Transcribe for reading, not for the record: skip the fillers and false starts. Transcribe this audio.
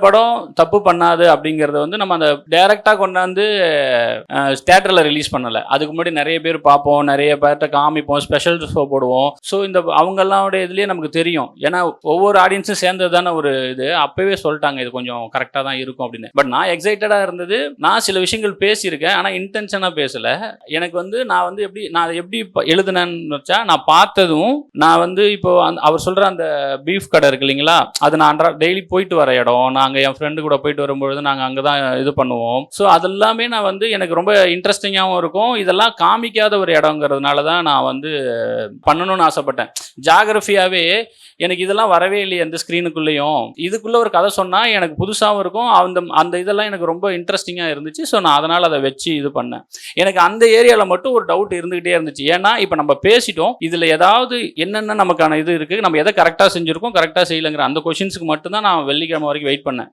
படம் தப்பு பண்ணாது அப்படிங்கறத வந்து நம்ம அந்த டைரக்டா கொண்டாந்து தியேட்டர்ல ரிலீஸ் பண்ணல. அதுக்கு முன்னாடி நிறைய பேர் பார்ப்போம், நிறைய பேர்ட்ட காமிப்போம், ஸ்பெஷல் ஷோ போடுவோம். ஸோ இந்த அவங்கெல்லாம் இதுலயே நமக்கு தெரியும். ஏன்னா ஒவ்வொரு ஆடியன்ஸும் சேர்ந்தது தானே ஒரு இது. அப்பவே சொல்லிட்டாங்க இது கொஞ்சம் கரெக்டா தான் இருக்கும் அப்படின்னு. பட் நான் எக்ஸைட்டடா இருந்தது. நான் சில விஷயங்கள் பேசியிருக்கேன், ஆனா இன்டென்ஷனா பேசல. எனக்கு வந்து நான் வந்து எப்படி எழுதுனேன்னு வச்சா, நான் பார்த்ததும் நான் வந்து இப்போ அவர் சொல்ற அந்த பீஃப் கடை இருக்கு இல்லைங்களா, அது நான் டெய்லி போயிட்டு வர இடம். நாங்கள் என் ஃப்ரெண்டு கூட போயிட்டு வரும்பொழுது நாங்கள் அங்கே தான் இது பண்ணுவோம். ஸோ அதெல்லாமே நான் வந்து எனக்கு ரொம்ப இன்ட்ரெஸ்டிங்காகவும் இருக்கும். இதெல்லாம் காமிக்காத ஒரு இடங்கிறதுனால தான் நான் வந்து பண்ணணும்னு ஆசைப்பட்டேன். ஜாகிரபியாவே எனக்கு இதெல்லாம் வரவே இல்லையே அந்த ஸ்க்ரீனுக்குள்ளேயும். இதுக்குள்ளே ஒரு கதை சொன்னால் எனக்கு புதுசாகவும் இருக்கும். அந்த இதெல்லாம் எனக்கு ரொம்ப இன்ட்ரெஸ்டிங்காக இருந்துச்சு. ஸோ நான் அதனால் அதை வச்சு இது பண்ணேன். எனக்கு அந்த ஏரியாவில் மட்டும் ஒரு டவுட் இருந்துகிட்டே இருந்துச்சு. ஏன்னா இப்போ நம்ம பேசிட்டோம், இதில் ஏதாவது என்னென்ன நமக்கான இது இருக்குது, நம்ம எதை கரெக்டாக செஞ்சுருக்கோம், கரெக்டாக செய்யலைங்கிற அந்த கொஷின்ஸுக்கு மட்டும்தான் நான் வெள்ளிக்கிழமை வரைக்கும் வெயிட் பண்ணேன்.